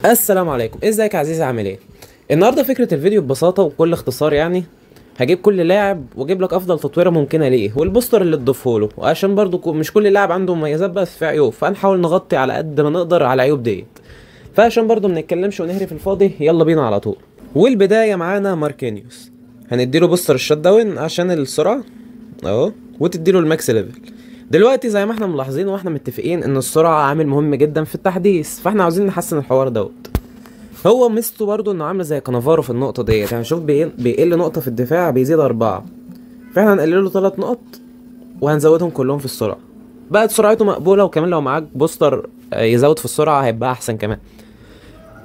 السلام عليكم، ازيك يا عزيزي؟ عامل ايه؟ النهارده فكره الفيديو ببساطه وكل اختصار يعني هجيب كل لاعب واجيب لك افضل تطويره ممكنه ليه والبوستر اللي تضيفه له، وعشان برضو مش كل لاعب عنده مميزات بس في عيوب، فهنحاول نغطي على قد ما نقدر على العيوب ديت. فعشان برضو ما نتكلمش ونهري في الفاضي، يلا بينا على طول. والبدايه معانا ماركينيوس. هنديله بوستر الشات داون عشان السرعه اهو، وتديله الماكس ليفل. دلوقتي زي ما احنا ملاحظين واحنا متفقين ان السرعه عامل مهم جدا في التحديث، فاحنا عاوزين نحسن الحوار دوت. هو ميزته برضو انه عامله زي كانافارو في النقطه ديت، يعني شوف بيقل نقطه في الدفاع بيزيد 4، فاحنا هنقلله 3 نقط وهنزودهم كلهم في السرعه. بقت سرعته مقبوله، وكمان لو معاك بوستر يزود في السرعه هيبقى احسن كمان.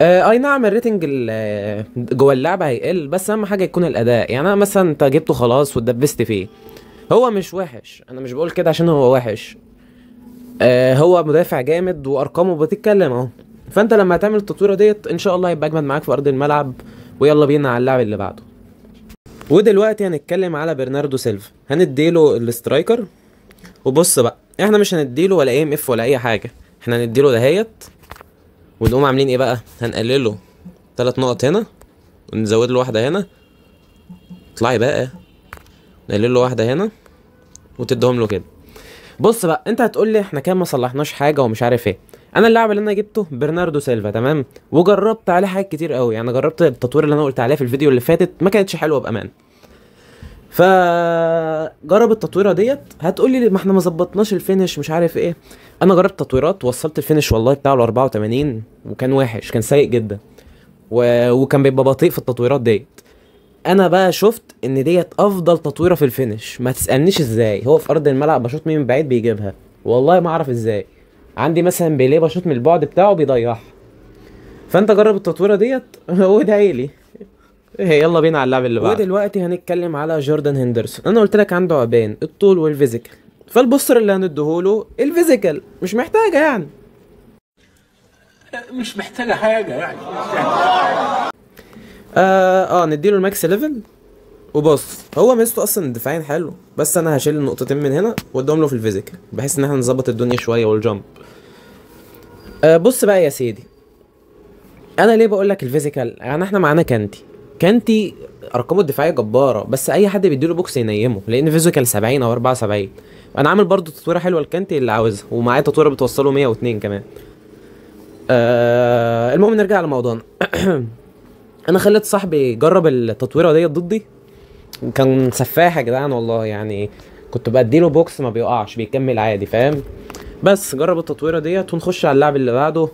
اي نعم الريتنج جوه اللعبه هيقل، بس اهم حاجه يكون الاداء. يعني انا مثلا انت جبته خلاص واتدبست فيه، هو مش وحش، انا مش بقول كده عشان هو وحش. هو مدافع جامد وارقامه بتتكلم اهو. فانت لما هتعمل التطويره ديت ان شاء الله هيبقى اجمد معاك في ارض الملعب. ويلا بينا على اللاعب اللي بعده. ودلوقتي هنتكلم على برناردو سيلفا، هنديله الاسترايكر. وبص بقى، احنا مش هنديله ولا ام اف ولا اي حاجه، احنا هنديله دهيت. ونقوم عاملين ايه بقى؟ هنقلله 3 نقط هنا ونزود له واحده هنا. اطلعي بقى، نقلل له واحده هنا وتديهم له كده. بص بقى، انت هتقول لي احنا كام ما صلحناش حاجه ومش عارف ايه. انا اللاعب اللي انا جبته برناردو سيلفا، تمام، وجربت عليه حاجات كتير قوي. يعني جربت التطوير اللي انا قلت عليه في الفيديو اللي فاتت، ما كانتش حلوه بامان. فجرب التطويره ديت. هتقول لي ما احنا ما ظبطناش الفينش مش عارف ايه. انا جربت تطويرات، وصلت الفينش والله بتاعه ل 84، وكان وحش، كان سيء جدا. وكان بيبقى بطيء في التطويرات ديت. انا بقى شفت ان ديت افضل تطويره في الفينش. ما تسالنيش ازاي، هو في ارض الملعب بشوط من بعيد بيجيبها، والله ما اعرف ازاي. عندي مثلا بيليه بشوط من البعد بتاعه بيضيعها. فانت جرب التطويره ديت وادعي لي. يلا بينا على اللعب اللي بعده. ودلوقتي هنتكلم على جوردان هندرسون. انا قلت لك عنده عيبين، الطول والفيزيكال. فالبوستر اللي هنديهوله الفيزيكال، مش محتاجه يعني. مش محتاجة حاجة يعني. نديله الماكس ليفل. وبص، هو ميزته اصلا الدفاعين حلو، بس انا هشيل النقطتين من هنا وادهم له في الفيزيكال، بحيث ان احنا نظبط الدنيا شويه والجامب. بص بقى يا سيدي، انا ليه بقول لك الفيزيكال؟ يعني احنا معانا كانتي ارقامه الدفاعيه جباره، بس اي حد بيديله بوكس ينيمه، لان فيزيكال 70 او 74. انا عامل برضو تطويره حلوه لكانتي اللي عاوزها، ومعايا تطويره بتوصله 102 كمان. المهم نرجع لموضوعنا. انا خليت صاحبي يجرب التطويره ديت ضدي، كان سفاح يا جدعان والله. يعني كنت بديله بوكس ما بيقعش، بيكمل عادي، فاهم؟ بس جرب التطويره ديت ونخش على اللعب اللي بعده.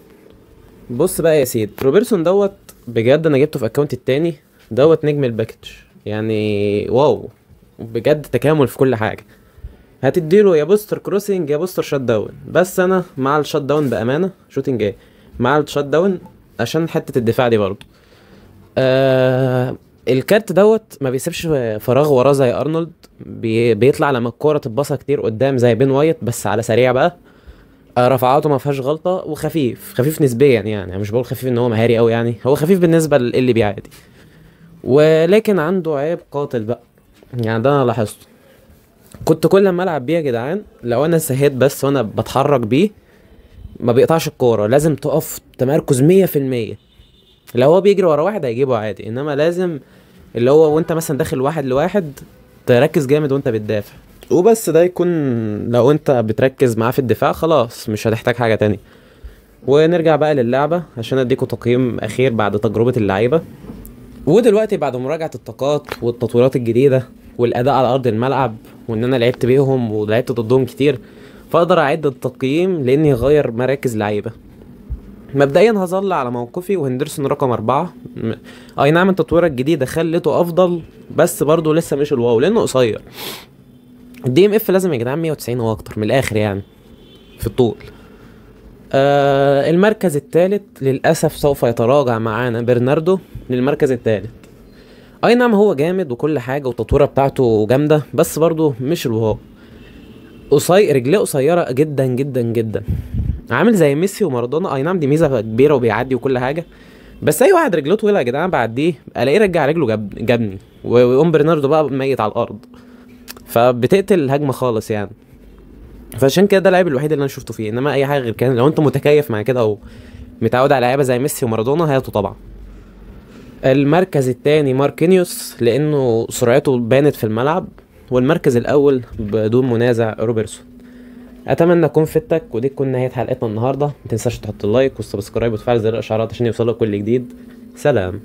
بص بقى يا سيد، روبرتسون دوت بجد انا جبته في اكونت التاني دوت، نجم الباكج يعني، واو بجد، تكامل في كل حاجه. هتديله يا بوستر كروسنج يا بوستر شات داون، بس انا مع الشات داون بامانه. شوتنج ايه؟ مع الشات داون عشان حته الدفاع دي برضه. الكارت دوت ما بيسيبش فراغ وراه زي ارنولد. بيطلع لما الكوره تتباصى كتير قدام زي بين وايت، بس على سريع بقى. رفعاته ما فيهاش غلطه، وخفيف نسبيا. يعني مش بقول خفيف ان هو مهاري قوي، يعني هو خفيف بالنسبه للي بيعادي. ولكن عنده عيب قاتل بقى، يعني ده انا لاحظته. كنت كل ما العب بيه يا جدعان، لو انا سهيت بس وانا بتحرك بيه ما بيقطعش الكوره، لازم تقف تمركز 100%. لو هو بيجري ورا واحد هيجيبه عادي، انما لازم اللي هو وانت مثلا داخل 1-1 تركز جامد وانت بتدافع وبس. ده يكون لو انت بتركز معاه في الدفاع خلاص مش هتحتاج حاجة تانية. ونرجع بقى للعبة عشان اديكوا تقييم اخير بعد تجربة اللعيبة. ودلوقتي بعد مراجعة الطاقات والتطويرات الجديدة والاداء على ارض الملعب، وان انا لعبت بيهم ولعبت ضدهم كتير، فاقدر اعد التقييم لاني غير مراكز لعيبة. مبدئيا هظل على موقفي، وهندرسون رقم 4. اي نعم التطويرة الجديدة خلته افضل، بس برضه لسه مش الواو لانه قصير. الدي ام اف لازم يا جدعان 190 واكتر من الاخر يعني في الطول. المركز الثالث للاسف سوف يتراجع معانا برناردو للمركز الثالث. اي نعم هو جامد وكل حاجة والتطويرة بتاعته جامدة، بس برضه مش الواو. قصير، رجليه قصيرة جدا جدا جدا، عامل زي ميسي ومارادونا. اي نعم دي ميزه كبيره وبيعدي وكل حاجه، بس اي واحد رجله طويله يا جدعان بعديه الاقيه رجع رجله جابني ويقوم برناردو بقى ميت على الارض، فبتقتل الهجمه خالص يعني. فعشان كده ده العيب الوحيد اللي انا شفته فيه، انما اي حاجه غير كده لو انت متكيف مع كده او متعود على لعيبه زي ميسي ومارادونا هاته طبعا. المركز التاني ماركينيوس لانه سرعته بانت في الملعب. والمركز الاول بدون منازع روبرتسون. اتمنى اكون فدتك، ودي تكون نهايه حلقتنا النهارده. متنساش تحط اللايك والسبسكرايب وتفعل زر الاشعارات عشان يوصلك كل جديد. سلام.